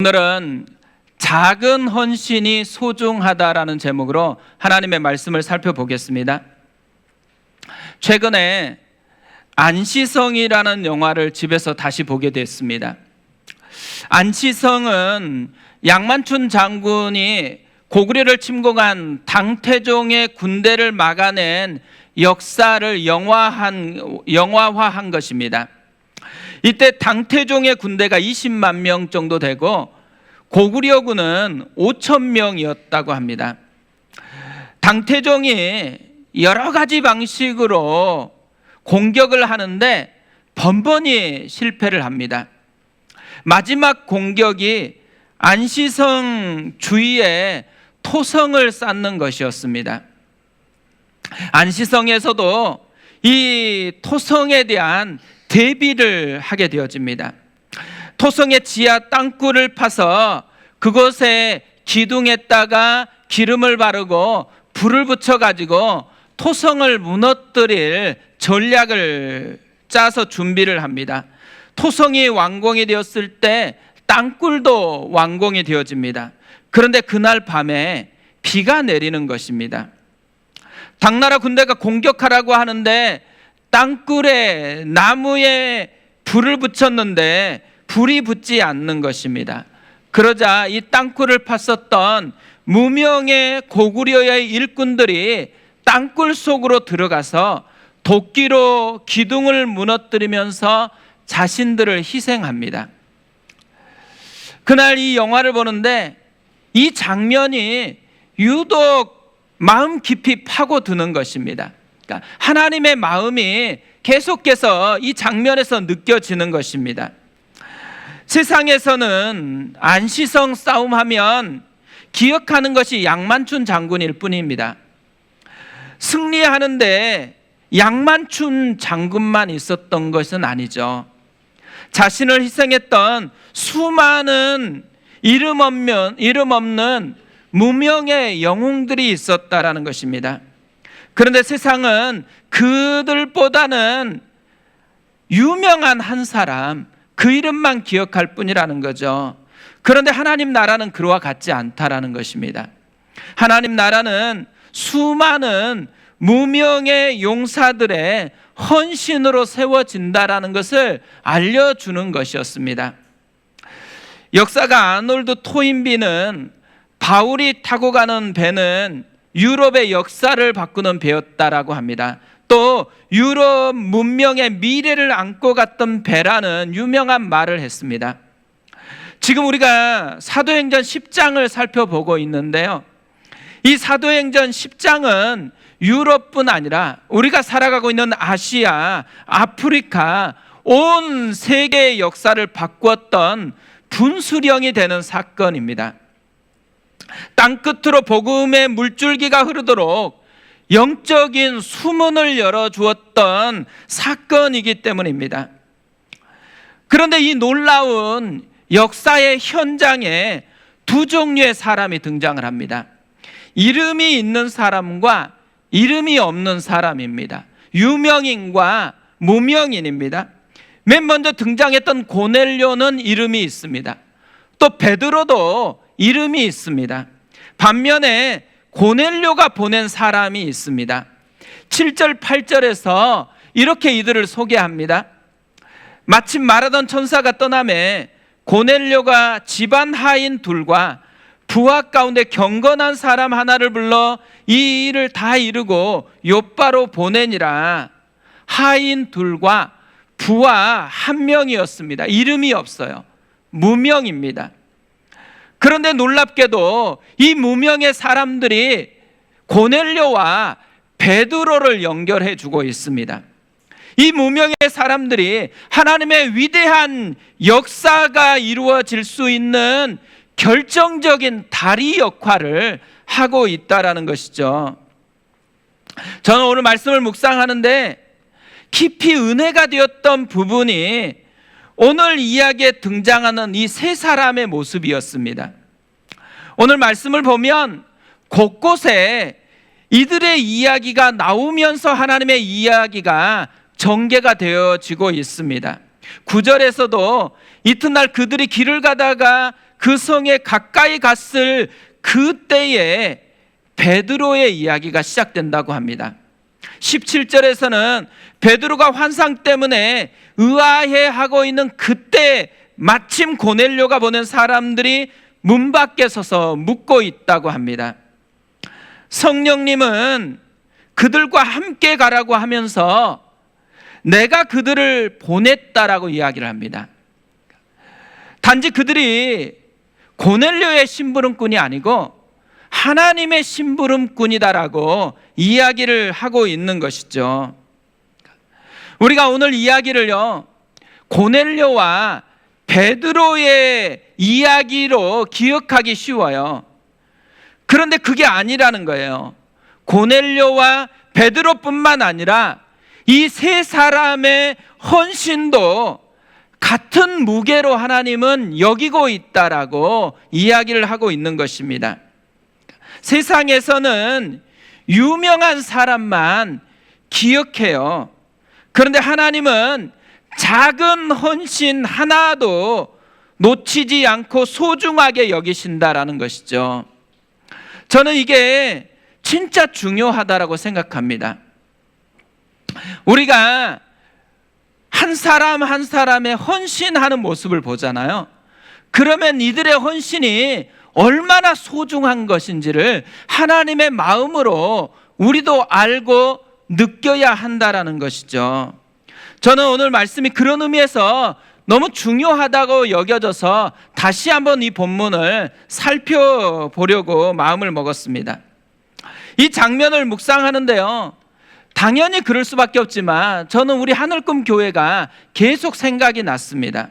오늘은 작은 헌신이 소중하다라는 제목으로 하나님의 말씀을 살펴보겠습니다. 최근에 안시성이라는 영화를 집에서 다시 보게 됐습니다. 안시성은 양만춘 장군이 고구려를 침공한 당태종의 군대를 막아낸 역사를 영화화한 것입니다. 이때 당태종의 군대가 20만 명 정도 되고 고구려군은 5천 명이었다고 합니다. 당태종이 여러 가지 방식으로 공격을 하는데 번번이 실패를 합니다. 마지막 공격이 안시성 주위에 토성을 쌓는 것이었습니다. 안시성에서도 이 토성에 대한 대비를 하게 되어집니다. 토성의 지하 땅굴을 파서 그곳에 기둥에다가 기름을 바르고 불을 붙여가지고 토성을 무너뜨릴 전략을 짜서 준비를 합니다. 토성이 완공이 되었을 때 땅굴도 완공이 되어집니다. 그런데 그날 밤에 비가 내리는 것입니다. 당나라 군대가 공격하라고 하는데 땅굴에 나무에 불을 붙였는데 불이 붙지 않는 것입니다. 그러자 이 땅굴을 팠었던 무명의 고구려의 일꾼들이 땅굴 속으로 들어가서 도끼로 기둥을 무너뜨리면서 자신들을 희생합니다. 그날 이 영화를 보는데 이 장면이 유독 마음 깊이 파고드는 것입니다. 그러니까 하나님의 마음이 계속해서 이 장면에서 느껴지는 것입니다. 세상에서는 안시성 싸움하면 기억하는 것이 양만춘 장군일 뿐입니다. 승리하는데 양만춘 장군만 있었던 것은 아니죠. 자신을 희생했던 수많은 이름 없는 무명의 영웅들이 있었다라는 것입니다. 그런데 세상은 그들보다는 유명한 한 사람, 그 이름만 기억할 뿐이라는 거죠. 그런데 하나님 나라는 그와 같지 않다라는 것입니다. 하나님 나라는 수많은 무명의 용사들의 헌신으로 세워진다라는 것을 알려주는 것이었습니다. 역사가 아놀드 토인비는 바울이 타고 가는 배는 유럽의 역사를 바꾸는 배였다라고 합니다. 또 유럽 문명의 미래를 안고 갔던 배라는 유명한 말을 했습니다. 지금 우리가 사도행전 10장을 살펴보고 있는데요, 이 사도행전 10장은 유럽뿐 아니라 우리가 살아가고 있는 아시아, 아프리카, 온 세계의 역사를 바꾸었던 분수령이 되는 사건입니다. 땅끝으로 복음의 물줄기가 흐르도록 영적인 수문을 열어주었던 사건이기 때문입니다. 그런데 이 놀라운 역사의 현장에 두 종류의 사람이 등장을 합니다. 이름이 있는 사람과 이름이 없는 사람입니다. 유명인과 무명인입니다. 맨 먼저 등장했던 고넬료는 이름이 있습니다. 또 베드로도 이름이 있습니다. 반면에 고넬료가 보낸 사람이 있습니다. 7절 8절에서 이렇게 이들을 소개합니다. 마침 말하던 천사가 떠나매 고넬료가 집안 하인 둘과 부하 가운데 경건한 사람 하나를 불러 이 일을 다 이루고 요바로 보내니라. 하인 둘과 부하 한 명이었습니다. 이름이 없어요. 무명입니다. 그런데 놀랍게도 이 무명의 사람들이 고넬료와 베드로를 연결해 주고 있습니다. 이 무명의 사람들이 하나님의 위대한 역사가 이루어질 수 있는 결정적인 다리 역할을 하고 있다라는 것이죠. 저는 오늘 말씀을 묵상하는데 깊이 은혜가 되었던 부분이 오늘 이야기에 등장하는 이 세 사람의 모습이었습니다. 오늘 말씀을 보면 곳곳에 이들의 이야기가 나오면서 하나님의 이야기가 전개가 되어지고 있습니다. 9절에서도 이튿날 그들이 길을 가다가 그 성에 가까이 갔을 그때에 베드로의 이야기가 시작된다고 합니다. 17절에서는 베드로가 환상 때문에 의아해하고 있는 그때 마침 고넬료가 보낸 사람들이 문 밖에 서서 묻고 있다고 합니다. 성령님은 그들과 함께 가라고 하면서 내가 그들을 보냈다라고 이야기를 합니다. 단지 그들이 고넬료의 심부름꾼이 아니고 하나님의 심부름꾼이다라고 이야기를 하고 있는 것이죠. 우리가 오늘 이야기를요, 고넬료와 베드로의 이야기로 기억하기 쉬워요. 그런데 그게 아니라는 거예요. 고넬료와 베드로뿐만 아니라 이 세 사람의 헌신도 같은 무게로 하나님은 여기고 있다라고 이야기를 하고 있는 것입니다. 세상에서는 유명한 사람만 기억해요. 그런데 하나님은 작은 헌신 하나도 놓치지 않고 소중하게 여기신다라는 것이죠. 저는 이게 진짜 중요하다라고 생각합니다. 우리가 한 사람 한 사람의 헌신하는 모습을 보잖아요. 그러면 이들의 헌신이 얼마나 소중한 것인지를 하나님의 마음으로 우리도 알고 느껴야 한다라는 것이죠. 저는 오늘 말씀이 그런 의미에서 너무 중요하다고 여겨져서 다시 한번 이 본문을 살펴보려고 마음을 먹었습니다. 이 장면을 묵상하는데요, 당연히 그럴 수밖에 없지만 저는 우리 하늘꿈 교회가 계속 생각이 났습니다.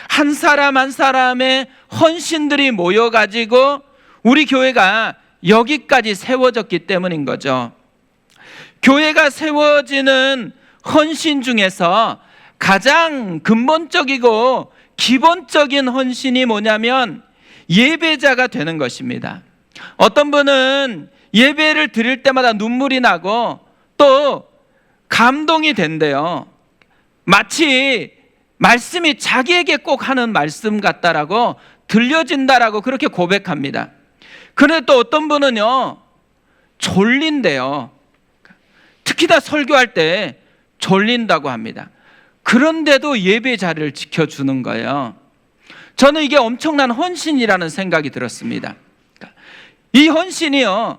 한 사람 한 사람의 헌신들이 모여가지고 우리 교회가 여기까지 세워졌기 때문인 거죠. 교회가 세워지는 헌신 중에서 가장 근본적이고 기본적인 헌신이 뭐냐면 예배자가 되는 것입니다. 어떤 분은 예배를 드릴 때마다 눈물이 나고 또 감동이 된대요. 마치 말씀이 자기에게 꼭 하는 말씀 같다라고 들려진다라고 그렇게 고백합니다. 그런데 또 어떤 분은요, 졸린대요. 특히 다 설교할 때 졸린다고 합니다. 그런데도 예배 자리를 지켜주는 거예요. 저는 이게 엄청난 헌신이라는 생각이 들었습니다. 이 헌신이요,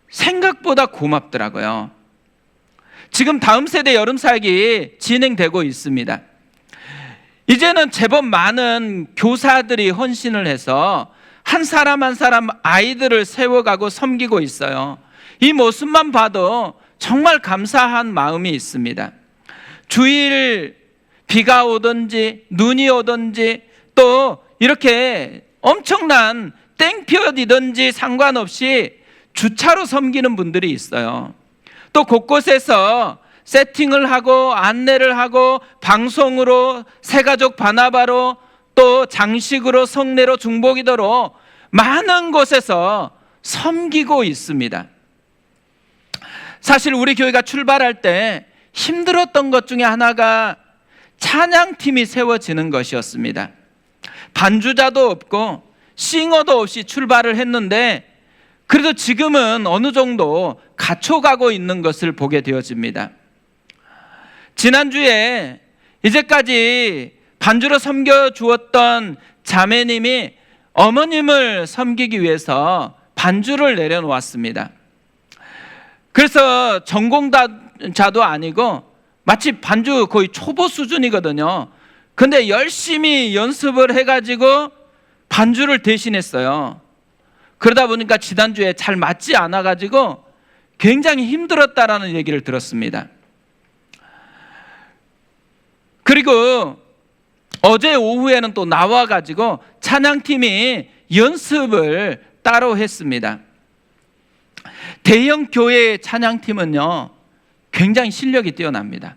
생각보다 고맙더라고요. 지금 다음 세대 여름 사역이 진행되고 있습니다. 이제는 제법 많은 교사들이 헌신을 해서 한 사람 한 사람 아이들을 세워가고 섬기고 있어요. 이 모습만 봐도 정말 감사한 마음이 있습니다. 주일 비가 오든지 눈이 오든지 또 이렇게 엄청난 땡볕이든지 상관없이 주차로 섬기는 분들이 있어요. 또 곳곳에서 세팅을 하고 안내를 하고 방송으로 새가족 바나바로 또 장식으로 성례로 중보기도로 많은 곳에서 섬기고 있습니다. 사실 우리 교회가 출발할 때 힘들었던 것 중에 하나가 찬양팀이 세워지는 것이었습니다. 반주자도 없고 싱어도 없이 출발을 했는데 그래도 지금은 어느 정도 갖춰가고 있는 것을 보게 되어집니다. 지난주에 이제까지 반주로 섬겨주었던 자매님이 어머님을 섬기기 위해서 반주를 내려놓았습니다. 그래서 전공자도 아니고 마치 반주 거의 초보 수준이거든요. 근데 열심히 연습을 해가지고 반주를 대신했어요. 그러다 보니까 지난주에 잘 맞지 않아가지고 굉장히 힘들었다라는 얘기를 들었습니다. 그리고 어제 오후에는 또 나와가지고 찬양팀이 연습을 따로 했습니다. 대형 교회 찬양팀은요, 굉장히 실력이 뛰어납니다.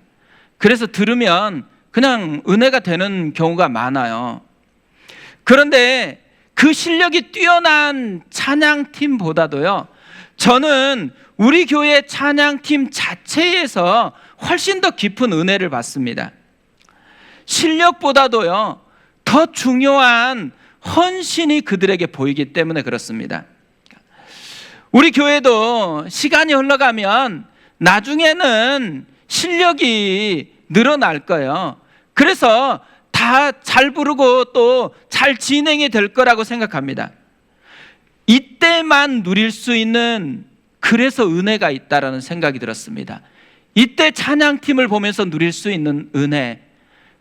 그래서 들으면 그냥 은혜가 되는 경우가 많아요. 그런데 그 실력이 뛰어난 찬양팀보다도요, 저는 우리 교회 찬양팀 자체에서 훨씬 더 깊은 은혜를 받습니다. 실력보다도요, 더 중요한 헌신이 그들에게 보이기 때문에 그렇습니다. 우리 교회도 시간이 흘러가면 나중에는 실력이 늘어날 거예요. 그래서 다 잘 부르고 또 잘 진행이 될 거라고 생각합니다. 이때만 누릴 수 있는, 그래서 은혜가 있다라는 생각이 들었습니다. 이때 찬양팀을 보면서 누릴 수 있는 은혜,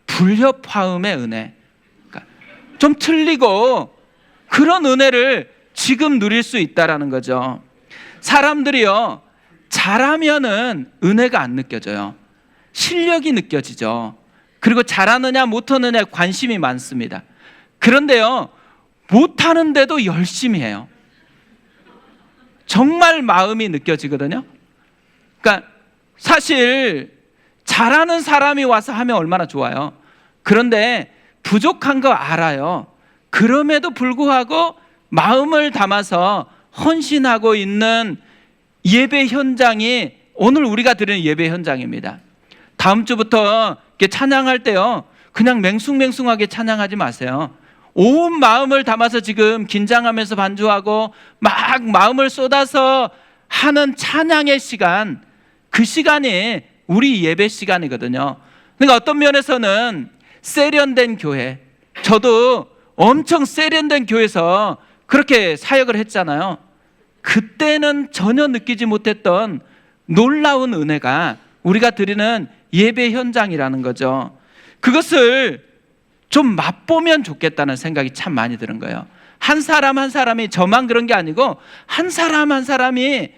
불협화음의 은혜, 그러니까 좀 틀리고 그런 은혜를 지금 누릴 수 있다라는 거죠. 사람들이요, 잘하면은 은혜가 안 느껴져요. 실력이 느껴지죠. 그리고 잘하느냐 못하느냐에 관심이 많습니다. 그런데요, 못하는데도 열심히 해요. 정말 마음이 느껴지거든요. 그러니까 사실 잘하는 사람이 와서 하면 얼마나 좋아요. 그런데 부족한 거 알아요. 그럼에도 불구하고 마음을 담아서 헌신하고 있는 예배 현장이 오늘 우리가 드리는 예배 현장입니다. 다음 주부터 이렇게 찬양할 때요, 그냥 맹숭맹숭하게 찬양하지 마세요. 온 마음을 담아서 지금 긴장하면서 반주하고 막 마음을 쏟아서 하는 찬양의 시간, 그 시간이 우리 예배 시간이거든요. 그러니까 어떤 면에서는 세련된 교회, 저도 엄청 세련된 교회에서 그렇게 사역을 했잖아요. 그때는 전혀 느끼지 못했던 놀라운 은혜가 우리가 드리는 예배 현장이라는 거죠. 그것을 좀 맛보면 좋겠다는 생각이 참 많이 드는 거예요. 한 사람 한 사람이, 저만 그런 게 아니고 한 사람 한 사람이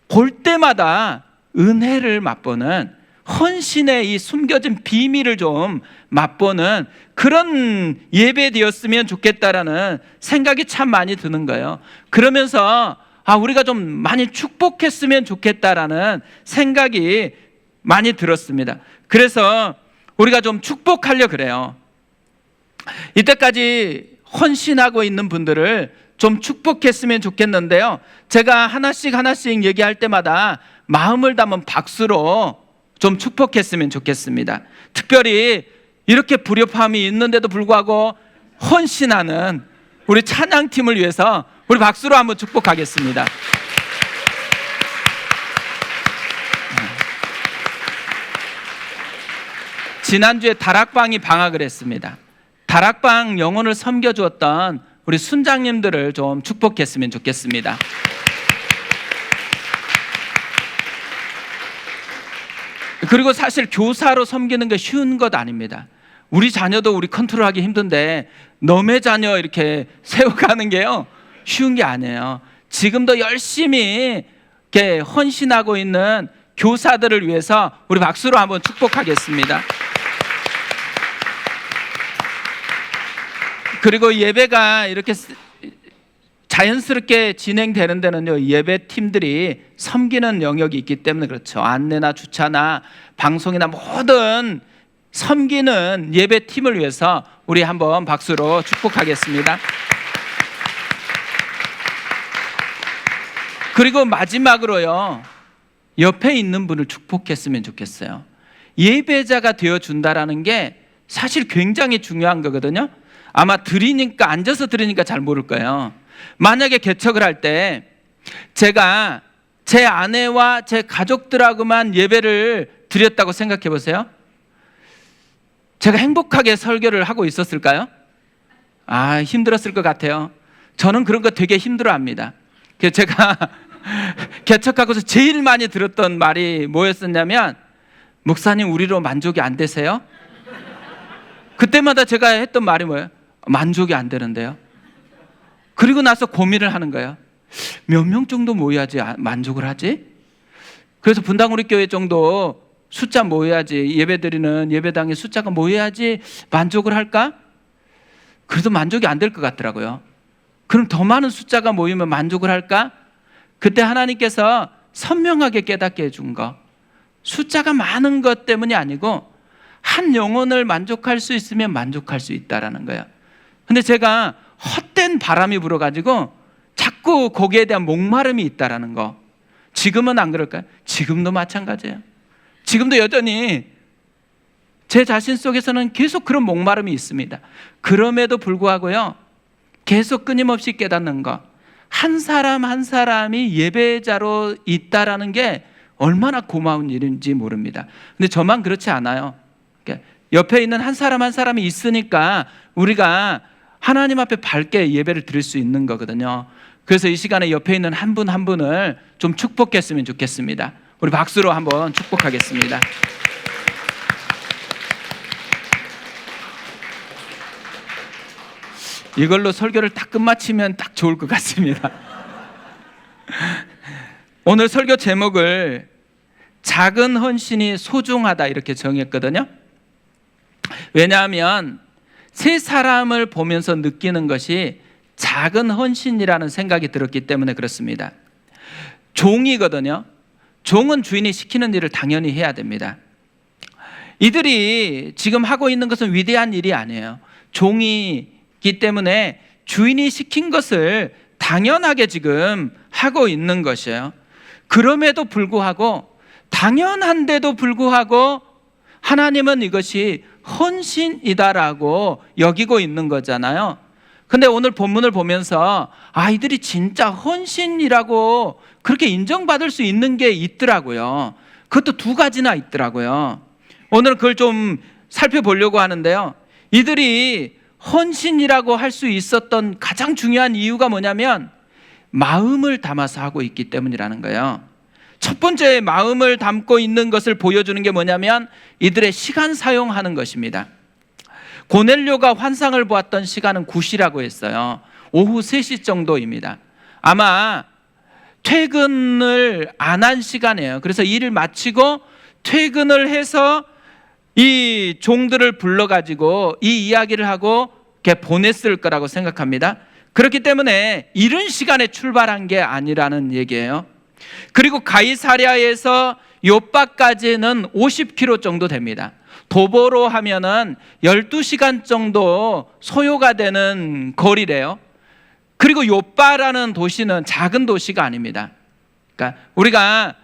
볼 때마다 은혜를 맛보는, 헌신의 이 숨겨진 비밀을 좀 맛보는 그런 예배 되었으면 좋겠다라는 생각이 참 많이 드는 거예요. 그러면서 우리가 좀 많이 축복했으면 좋겠다라는 생각이 많이 들었습니다. 그래서 우리가 좀 축복하려 그래요. 이때까지 헌신하고 있는 분들을 좀 축복했으면 좋겠는데요, 제가 하나씩 얘기할 때마다 마음을 담은 박수로 좀 축복했으면 좋겠습니다. 특별히 이렇게 불협화음이 있는데도 불구하고 헌신하는 우리 찬양팀을 위해서 우리 박수로 한번 축복하겠습니다. 지난주에 다락방이 방학을 했습니다. 다락방 영혼을 섬겨주었던 우리 순장님들을 좀 축복했으면 좋겠습니다. 그리고 사실 교사로 섬기는 게 쉬운 것 아닙니다. 우리 자녀도 우리 컨트롤하기 힘든데 너의 자녀 이렇게 세워가는 게요, 쉬운 게 아니에요. 지금도 열심히 이렇게 헌신하고 있는 교사들을 위해서 우리 박수로 한번 축복하겠습니다. 그리고 예배가 이렇게 자연스럽게 진행되는 데는요, 예배 팀들이 섬기는 영역이 있기 때문에 그렇죠. 안내나 주차나 방송이나 모든 섬기는 예배 팀을 위해서 우리 한번 박수로 축복하겠습니다. 그리고 마지막으로요, 옆에 있는 분을 축복했으면 좋겠어요. 예배자가 되어준다라는 게 사실 굉장히 중요한 거거든요. 아마 드리니까, 앉아서 드리니까 잘 모를 거예요. 만약에 개척을 할 때 제가 제 아내와 제 가족들하고만 예배를 드렸다고 생각해 보세요. 제가 행복하게 설교를 하고 있었을까요? 힘들었을 것 같아요. 저는 그런 거 되게 힘들어합니다. 그래서 제가 개척하고서 제일 많이 들었던 말이 뭐였었냐면, 목사님 우리로 만족이 안 되세요? 그때마다 제가 했던 말이 뭐예요? 만족이 안 되는데요. 그리고 나서 고민을 하는 거예요. 몇 명 정도 모여야지 만족을 하지? 그래서 분당 우리 교회 정도 숫자 모여야지, 예배드리는 예배당의 숫자가 모여야지 만족을 할까? 그래도 만족이 안 될 것 같더라고요. 그럼 더 많은 숫자가 모이면 만족을 할까? 그때 하나님께서 선명하게 깨닫게 해준 거, 숫자가 많은 것 때문이 아니고 한 영혼을 만족할 수 있으면 만족할 수 있다라는 거예요. 근데 제가 헛된 바람이 불어가지고 자꾸 거기에 대한 목마름이 있다라는 거. 지금은 안 그럴까요? 지금도 마찬가지예요. 지금도 여전히 제 자신 속에서는 계속 그런 목마름이 있습니다. 그럼에도 불구하고요, 계속 끊임없이 깨닫는 것, 한 사람 한 사람이 예배자로 있다라는 게 얼마나 고마운 일인지 모릅니다. 근데 저만 그렇지 않아요. 옆에 있는 한 사람 한 사람이 있으니까 우리가 하나님 앞에 밝게 예배를 드릴 수 있는 거거든요. 그래서 이 시간에 옆에 있는 한 분 한 분을 좀 축복했으면 좋겠습니다. 우리 박수로 한번 축복하겠습니다. 이걸로 설교를 딱 끝마치면 딱 좋을 것 같습니다. 오늘 설교 제목을 작은 헌신이 소중하다 이렇게 정했거든요. 왜냐하면 세 사람을 보면서 느끼는 것이 작은 헌신이라는 생각이 들었기 때문에 그렇습니다. 종이거든요. 종은 주인이 시키는 일을 당연히 해야 됩니다. 이들이 지금 하고 있는 것은 위대한 일이 아니에요. 종이기 때문에 주인이 시킨 것을 당연하게 지금 하고 있는 것이에요. 그럼에도 불구하고, 당연한데도 불구하고 하나님은 이것이 헌신이다라고 여기고 있는 거잖아요. 근데 오늘 본문을 보면서 이들이 진짜 헌신이라고 그렇게 인정받을 수 있는 게 있더라고요. 그것도 두 가지나 있더라고요. 오늘 그걸 좀 살펴보려고 하는데요. 이들이 헌신이라고 할 수 있었던 가장 중요한 이유가 뭐냐면 마음을 담아서 하고 있기 때문이라는 거예요. 첫 번째, 마음을 담고 있는 것을 보여주는 게 뭐냐면 이들의 시간 사용하는 것입니다. 고넬료가 환상을 보았던 시간은 9시라고 했어요. 오후 3시 정도입니다. 아마 퇴근을 안 한 시간이에요. 그래서 일을 마치고 퇴근을 해서 이 종들을 불러가지고 이 이야기를 하고 이렇게 보냈을 거라고 생각합니다. 그렇기 때문에 이른 시간에 출발한 게 아니라는 얘기예요. 그리고 가이사랴에서 요빠까지는 50km 정도 됩니다. 도보로 하면은 12시간 정도 소요가 되는 거리래요. 그리고 요빠라는 도시는 작은 도시가 아닙니다. 그러니까 우리가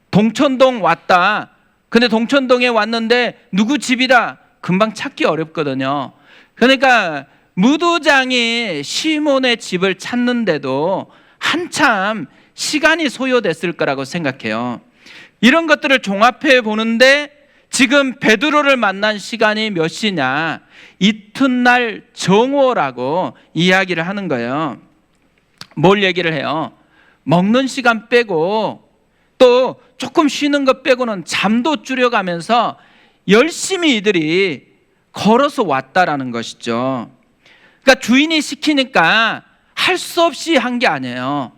동천동 왔다. 근데 동천동에 왔는데 누구 집이다? 금방 찾기 어렵거든요. 그러니까 무도장이 시몬의 집을 찾는데도 한참 시간이 소요됐을 거라고 생각해요. 이런 것들을 종합해 보는데 지금 베드로를 만난 시간이 몇 시냐? 이튿날 정오라고 이야기를 하는 거예요. 뭘 얘기를 해요? 먹는 시간 빼고 또 조금 쉬는 것 빼고는 잠도 줄여가면서 열심히 이들이 걸어서 왔다라는 것이죠. 그러니까 주인이 시키니까 할 수 없이 한 게 아니에요.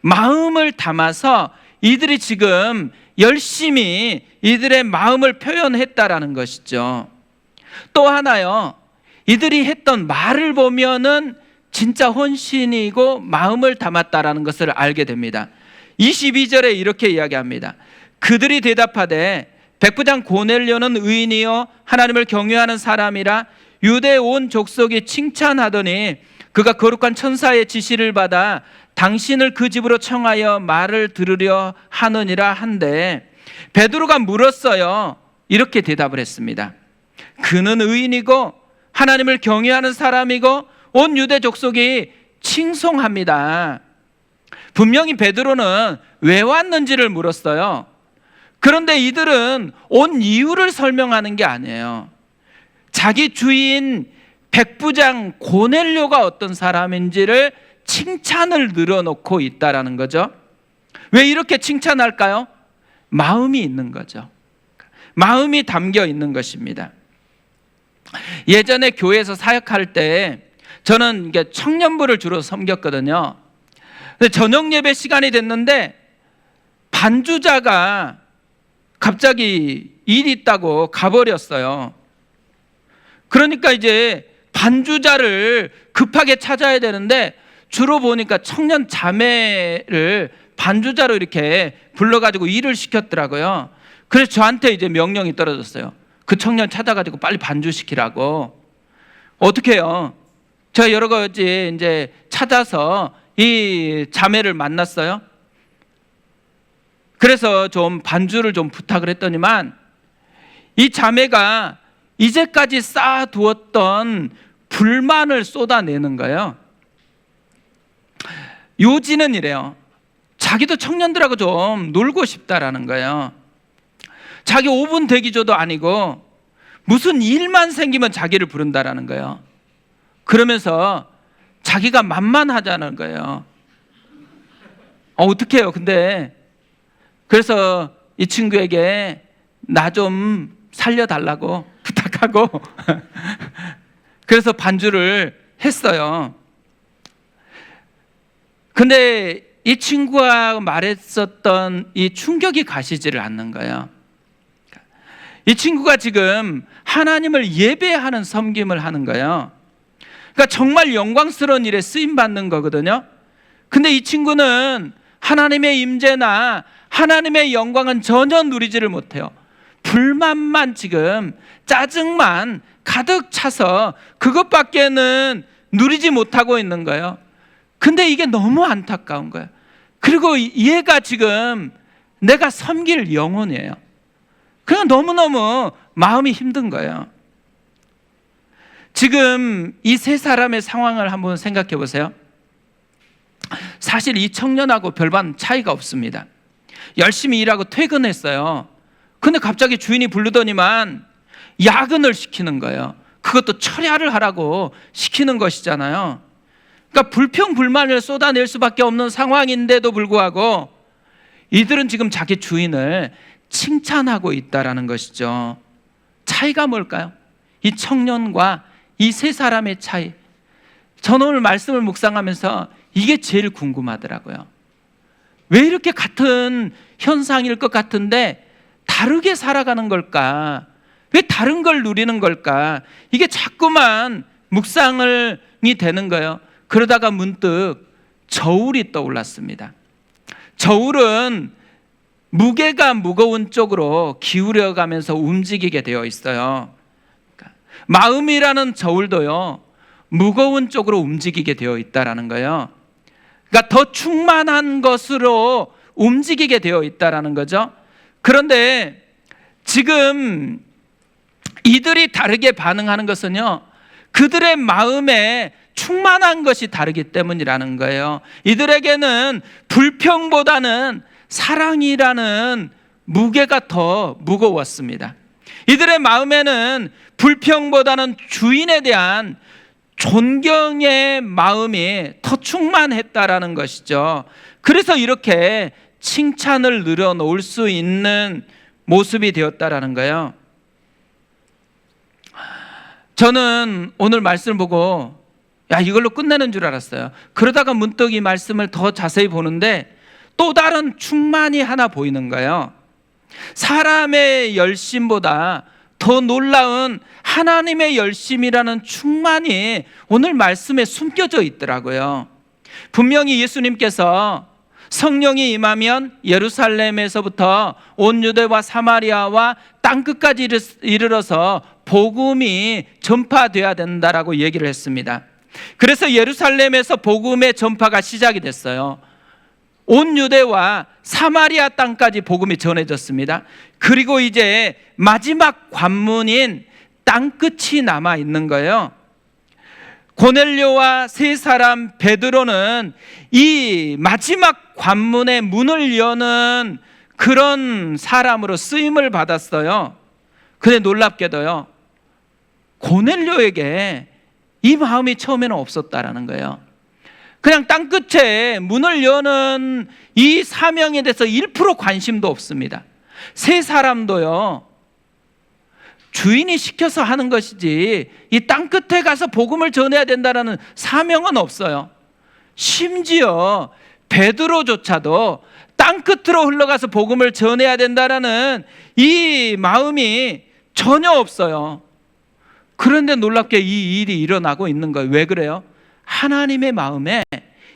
마음을 담아서 이들이 지금 열심히 이들의 마음을 표현했다라는 것이죠. 또 하나요, 이들이 했던 말을 보면은 진짜 헌신이고 마음을 담았다라는 것을 알게 됩니다. 22절에 이렇게 이야기합니다. 그들이 대답하되 백부장 고넬료는 의인이요 하나님을 경외하는 사람이라 유대 온 족속이 칭찬하더니 그가 거룩한 천사의 지시를 받아 당신을 그 집으로 청하여 말을 들으려 하느니라 한데, 베드로가 물었어요. 이렇게 대답을 했습니다. 그는 의인이고 하나님을 경외하는 사람이고 온 유대 족속이 칭송합니다. 분명히 베드로는 왜 왔는지를 물었어요. 그런데 이들은 온 이유를 설명하는 게 아니에요. 자기 주인 백부장 고넬료가 어떤 사람인지를 칭찬을 늘어놓고 있다라는 거죠. 왜 이렇게 칭찬할까요? 마음이 있는 거죠. 마음이 담겨 있는 것입니다. 예전에 교회에서 사역할 때 저는 청년부를 주로 섬겼거든요. 근데 저녁 예배 시간이 됐는데 반주자가 갑자기 일이 있다고 가버렸어요. 그러니까 이제 반주자를 급하게 찾아야 되는데 주로 보니까 청년 자매를 반주자로 이렇게 불러가지고 일을 시켰더라고요. 그래서 저한테 이제 명령이 떨어졌어요. 그 청년 찾아가지고 빨리 반주시키라고. 어떻게 해요? 제가 여러 가지 이제 찾아서 이 자매를 만났어요. 그래서 좀 반주를 좀 부탁을 했더니만 이 자매가 이제까지 쌓아두었던 불만을 쏟아내는 거예요. 요지는 이래요. 자기도 청년들하고 좀 놀고 싶다라는 거예요. 자기 5분 대기조도 아니고 무슨 일만 생기면 자기를 부른다라는 거예요. 그러면서 자기가 만만하다는 거예요. 어떻게 해요? 근데 그래서 이 친구에게 나 좀 살려달라고 부탁하고 그래서 반주를 했어요. 근데 이 친구가 말했었던 이 충격이 가시지를 않는 거예요. 이 친구가 지금 하나님을 예배하는 섬김을 하는 거예요. 그러니까 정말 영광스러운 일에 쓰임 받는 거거든요. 근데 이 친구는 하나님의 임재나 하나님의 영광은 전혀 누리지를 못해요. 불만만, 지금 짜증만 가득 차서 그것밖에는 누리지 못하고 있는 거예요. 근데 이게 너무 안타까운 거예요. 그리고 얘가 지금 내가 섬길 영혼이에요. 그냥 너무너무 마음이 힘든 거예요. 지금 이 세 사람의 상황을 한번 생각해 보세요. 사실 이 청년하고 별반 차이가 없습니다. 열심히 일하고 퇴근했어요. 근데 갑자기 주인이 부르더니만 야근을 시키는 거예요. 그것도 철야를 하라고 시키는 것이잖아요. 그러니까 불평불만을 쏟아낼 수밖에 없는 상황인데도 불구하고 이들은 지금 자기 주인을 칭찬하고 있다라는 것이죠. 차이가 뭘까요? 이 청년과 이 세 사람의 차이. 저는 오늘 말씀을 묵상하면서 이게 제일 궁금하더라고요. 왜 이렇게 같은 현상일 것 같은데 다르게 살아가는 걸까? 왜 다른 걸 누리는 걸까? 이게 자꾸만 묵상이 되는 거예요. 그러다가 문득 저울이 떠올랐습니다. 저울은 무게가 무거운 쪽으로 기울여가면서 움직이게 되어 있어요. 마음이라는 저울도요, 무거운 쪽으로 움직이게 되어 있다라는 거예요. 그러니까 더 충만한 것으로 움직이게 되어 있다라는 거죠. 그런데 지금 이들이 다르게 반응하는 것은요, 그들의 마음에 충만한 것이 다르기 때문이라는 거예요. 이들에게는 불평보다는 사랑이라는 무게가 더 무거웠습니다. 이들의 마음에는 불평보다는 주인에 대한 존경의 마음이 더 충만했다라는 것이죠. 그래서 이렇게 칭찬을 늘어놓을 수 있는 모습이 되었다라는 거예요. 저는 오늘 말씀을 보고 이걸로 끝내는 줄 알았어요. 그러다가 문득 이 말씀을 더 자세히 보는데 또 다른 충만이 하나 보이는 거예요. 사람의 열심보다 더 놀라운 하나님의 열심이라는 충만이 오늘 말씀에 숨겨져 있더라고요. 분명히 예수님께서 성령이 임하면 예루살렘에서부터 온 유대와 사마리아와 땅끝까지 이르러서 복음이 전파되어야 된다라고 얘기를 했습니다. 그래서 예루살렘에서 복음의 전파가 시작이 됐어요. 온 유대와 사마리아 땅까지 복음이 전해졌습니다. 그리고 이제 마지막 관문인 땅끝이 남아 있는 거예요. 고넬료와 세 사람 베드로는 이 마지막 관문의 문을 여는 그런 사람으로 쓰임을 받았어요. 근데 놀랍게도요, 고넬료에게 이 마음이 처음에는 없었다라는 거예요. 그냥 땅끝에 문을 여는 이 사명에 대해서 1% 관심도 없습니다. 세 사람도요, 주인이 시켜서 하는 것이지 이 땅끝에 가서 복음을 전해야 된다는 사명은 없어요. 심지어 베드로조차도 땅끝으로 흘러가서 복음을 전해야 된다는 이 마음이 전혀 없어요. 그런데 놀랍게 이 일이 일어나고 있는 거예요. 왜 그래요? 하나님의 마음에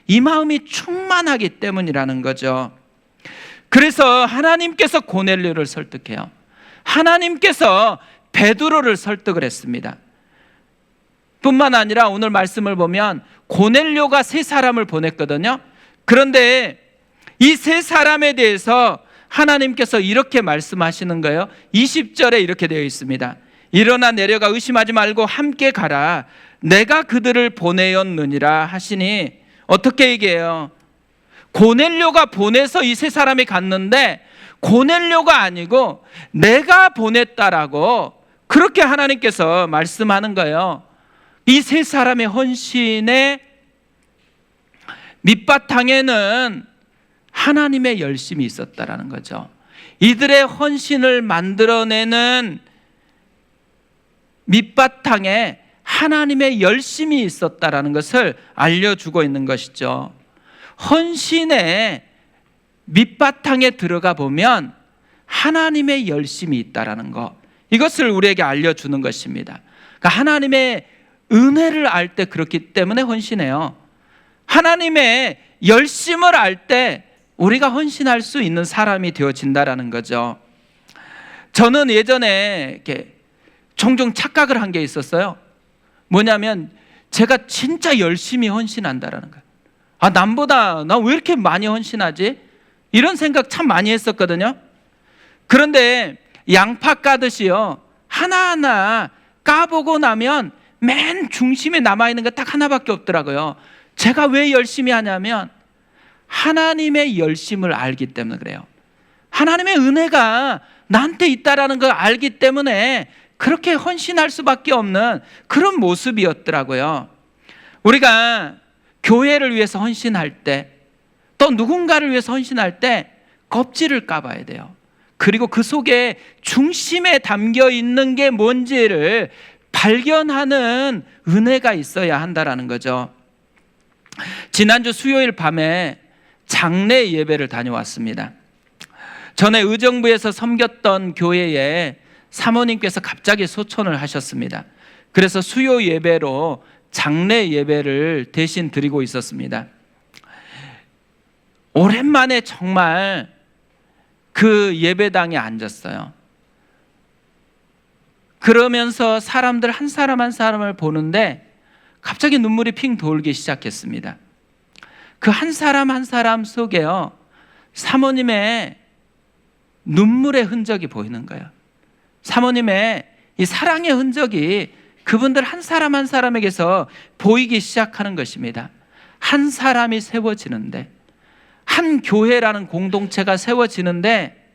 이 마음이 충만하기 때문이라는 거죠. 그래서 하나님께서 고넬료를 설득해요. 하나님께서 베드로를 설득을 했습니다. 뿐만 아니라 오늘 말씀을 보면 고넬료가 세 사람을 보냈거든요. 그런데 이 세 사람에 대해서 하나님께서 이렇게 말씀하시는 거예요. 20절에 이렇게 되어 있습니다. 일어나 내려가 의심하지 말고 함께 가라. 내가 그들을 보내었느니라 하시니 어떻게 얘기해요? 고넬료가 보내서 이 세 사람이 갔는데 고넬료가 아니고 내가 보냈다라고 그렇게 하나님께서 말씀하는 거예요. 이 세 사람의 헌신의 밑바탕에는 하나님의 열심이 있었다라는 거죠. 이들의 헌신을 만들어내는 밑바탕에 하나님의 열심이 있었다라는 것을 알려주고 있는 것이죠. 헌신의 밑바탕에 들어가 보면 하나님의 열심이 있다라는 것, 이것을 우리에게 알려주는 것입니다. 그러니까 하나님의 은혜를 알 때 그렇기 때문에 헌신해요. 하나님의 열심을 알 때 우리가 헌신할 수 있는 사람이 되어진다라는 거죠. 저는 예전에 이렇게 종종 착각을 한 게 있었어요. 뭐냐면 제가 진짜 열심히 헌신한다라는 거예요. 아, 남보다 나 왜 이렇게 많이 헌신하지? 이런 생각 참 많이 했었거든요. 그런데 양파 까듯이요, 하나하나 까보고 나면 맨 중심에 남아있는 거 딱 하나밖에 없더라고요. 제가 왜 열심히 하냐면 하나님의 열심을 알기 때문에 그래요. 하나님의 은혜가 나한테 있다라는 걸 알기 때문에 그렇게 헌신할 수밖에 없는 그런 모습이었더라고요. 우리가 교회를 위해서 헌신할 때, 또 누군가를 위해서 헌신할 때 껍질을 까봐야 돼요. 그리고 그 속에 중심에 담겨 있는 게 뭔지를 발견하는 은혜가 있어야 한다라는 거죠. 지난주 수요일 밤에 장례 예배를 다녀왔습니다. 전에 의정부에서 섬겼던 교회에 사모님께서 갑자기 소천을 하셨습니다. 그래서 수요 예배로 장례 예배를 대신 드리고 있었습니다. 오랜만에 정말 그 예배당에 앉았어요. 그러면서 사람들 한 사람 한 사람을 보는데 갑자기 눈물이 핑 돌기 시작했습니다. 그 한 사람 한 사람 속에요, 사모님의 눈물의 흔적이 보이는 거예요. 사모님의 이 사랑의 흔적이 그분들 한 사람 한 사람에게서 보이기 시작하는 것입니다. 한 사람이 세워지는데, 한 교회라는 공동체가 세워지는데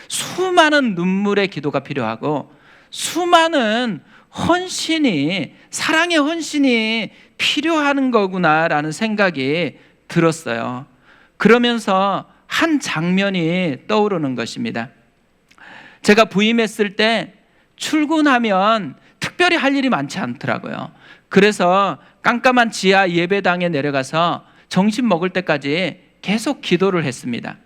수많은 눈물의 기도가 필요하고 수많은 헌신이, 사랑의 헌신이 필요한 거구나라는 생각이 들었어요. 그러면서 한 장면이 떠오르는 것입니다. 제가 부임했을 때 출근하면 특별히 할 일이 많지 않더라고요. 그래서 깜깜한 지하 예배당에 내려가서 점심 먹을 때까지 계속 기도를 했습니다.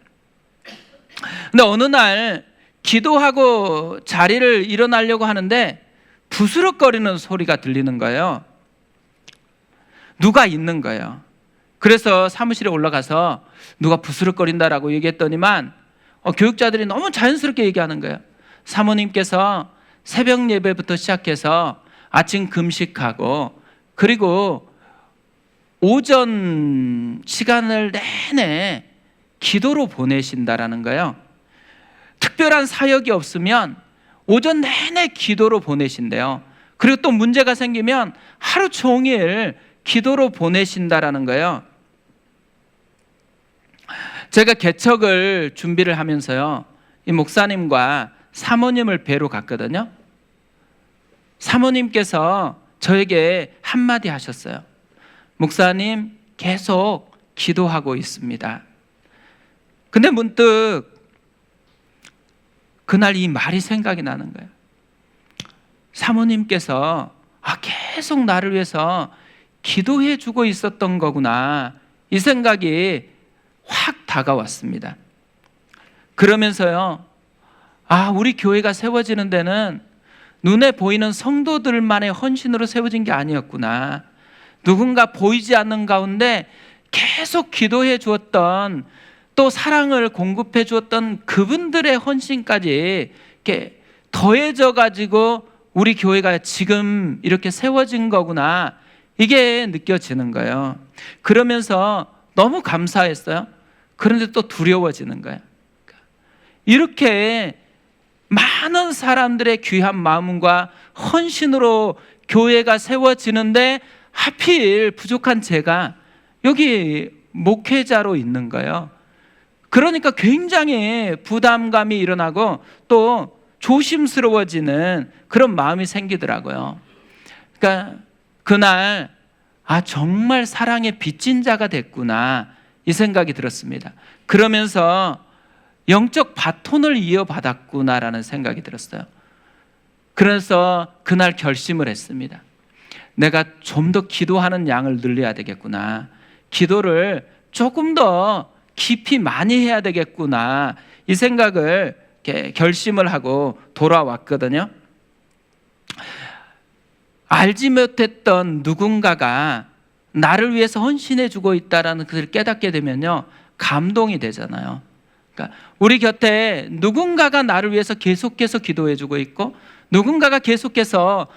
근데 어느 날 기도하고 자리를 일어나려고 하는데 부스럭거리는 소리가 들리는 거예요. 누가 있는 거예요. 그래서 사무실에 올라가서 누가 부스럭거린다라고 얘기했더니만 교육자들이 너무 자연스럽게 얘기하는 거예요. 사모님께서 새벽 예배부터 시작해서 아침 금식하고 그리고 오전 시간을 내내 기도로 보내신다라는 거예요. 특별한 사역이 없으면 오전 내내 기도로 보내신대요. 그리고 또 문제가 생기면 하루 종일 기도로 보내신다라는 거예요. 제가 개척을 준비를 하면서요, 이 목사님과 사모님을 뵈러 갔거든요. 사모님께서 저에게 한마디 하셨어요. 목사님, 계속 기도하고 있습니다. 근데 문득 그날 이 말이 생각이 나는 거예요. 사모님께서 계속 나를 위해서 기도해 주고 있었던 거구나, 이 생각이 확 다가왔습니다. 그러면서요, 우리 교회가 세워지는 데는 눈에 보이는 성도들만의 헌신으로 세워진 게 아니었구나. 누군가 보이지 않는 가운데 계속 기도해 주었던, 또 사랑을 공급해 주었던 그분들의 헌신까지 이렇게 더해져 가지고 우리 교회가 지금 이렇게 세워진 거구나, 이게 느껴지는 거예요. 그러면서 너무 감사했어요. 그런데 또 두려워지는 거예요. 이렇게 많은 사람들의 귀한 마음과 헌신으로 교회가 세워지는데 하필 부족한 제가 여기 목회자로 있는 거예요. 그러니까 굉장히 부담감이 일어나고 또 조심스러워지는 그런 마음이 생기더라고요. 그러니까 그날 정말 사랑의 빚진 자가 됐구나 이 생각이 들었습니다. 그러면서 영적 바톤을 이어받았구나라는 생각이 들었어요. 그래서 그날 결심을 했습니다. 내가 좀 더 기도하는 양을 늘려야 되겠구나. 기도를 조금 더 깊이 많이 해야 되겠구나. 이 생각을 이렇게 결심을 하고 돌아왔거든요. 알지 못했던 누군가가 나를 위해서 헌신해 주고 있다는 것을 깨닫게 되면요, 감동이 되잖아요. 그러니까 우리 곁에 누군가가 나를 위해서 계속해서 기도해 주고 있고 누군가가 계속해서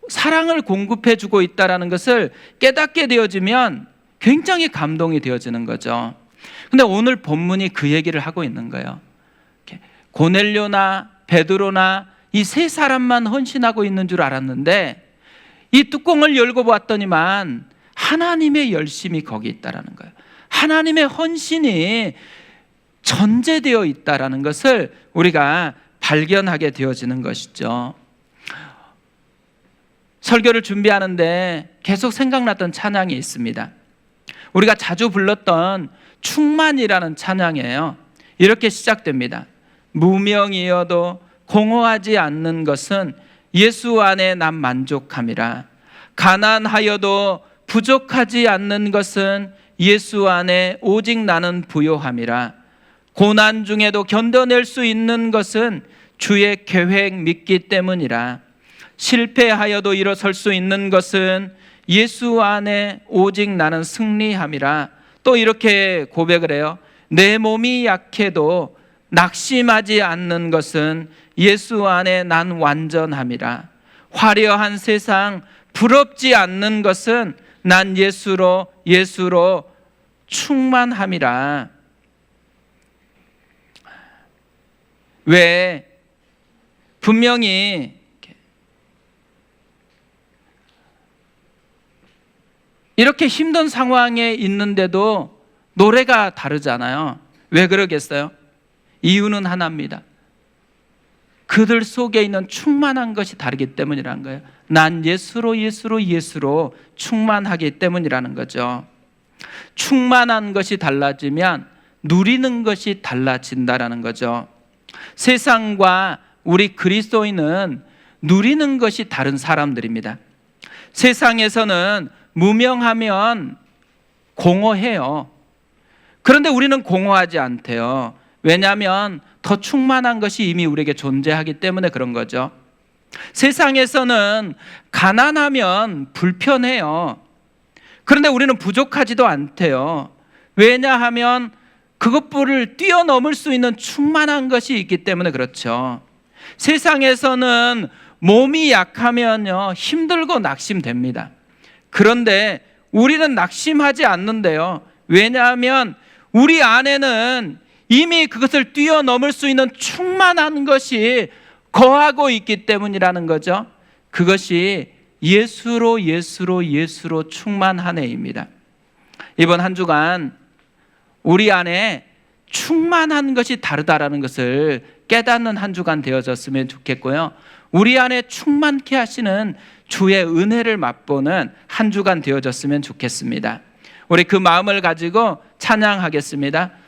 사랑을 공급해 주고 있다는 것을 깨닫게 되어지면 굉장히 감동이 되어지는 거죠. 근데 오늘 본문이 그 얘기를 하고 있는 거예요. 고넬료나 베드로나 이 세 사람만 헌신하고 있는 줄 알았는데 이 뚜껑을 열고 보았더니만 하나님의 열심이 거기 있다라는 거예요. 하나님의 헌신이 전제되어 있다라는 것을 우리가 발견하게 되어지는 것이죠. 설교를 준비하는데 계속 생각났던 찬양이 있습니다. 우리가 자주 불렀던 충만이라는 찬양이에요. 이렇게 시작됩니다. 무명이어도 공허하지 않는 것은 예수 안에 난 만족함이라. 가난하여도 부족하지 않는 것은 예수 안에 오직 나는 부요함이라. 고난 중에도 견뎌낼 수 있는 것은 주의 계획 믿기 때문이라. 실패하여도 일어설 수 있는 것은 예수 안에 오직 나는 승리함이라. 또 이렇게 고백을 해요. 내 몸이 약해도 낙심하지 않는 것은 예수 안에 난 완전함이라. 화려한 세상 부럽지 않는 것은 난 예수로 충만함이라. 왜 분명히 이렇게 힘든 상황에 있는데도 노래가 다르잖아요. 왜 그러겠어요? 이유는 하나입니다. 그들 속에 있는 충만한 것이 다르기 때문이라는 거예요. 난 예수로 충만하기 때문이라는 거죠. 충만한 것이 달라지면 누리는 것이 달라진다라는 거죠. 세상과 우리 그리스도인은 누리는 것이 다른 사람들입니다. 세상에서는 무명하면 공허해요. 그런데 우리는 공허하지 않대요. 왜냐하면 더 충만한 것이 이미 우리에게 존재하기 때문에 그런 거죠. 세상에서는 가난하면 불편해요. 그런데 우리는 부족하지도 않대요. 왜냐하면 그것들을 뛰어넘을 수 있는 충만한 것이 있기 때문에 그렇죠. 세상에서는 몸이 약하면요, 힘들고 낙심됩니다. 그런데 우리는 낙심하지 않는데요. 왜냐하면 우리 안에는 이미 그것을 뛰어넘을 수 있는 충만한 것이 거하고 있기 때문이라는 거죠. 그것이 예수로 충만하네입니다. 이번 한 주간 우리 안에 충만한 것이 다르다라는 것을 깨닫는 한 주간 되어졌으면 좋겠고요. 우리 안에 충만케 하시는 주의 은혜를 맛보는 한 주간 되어졌으면 좋겠습니다. 우리 그 마음을 가지고 찬양하겠습니다.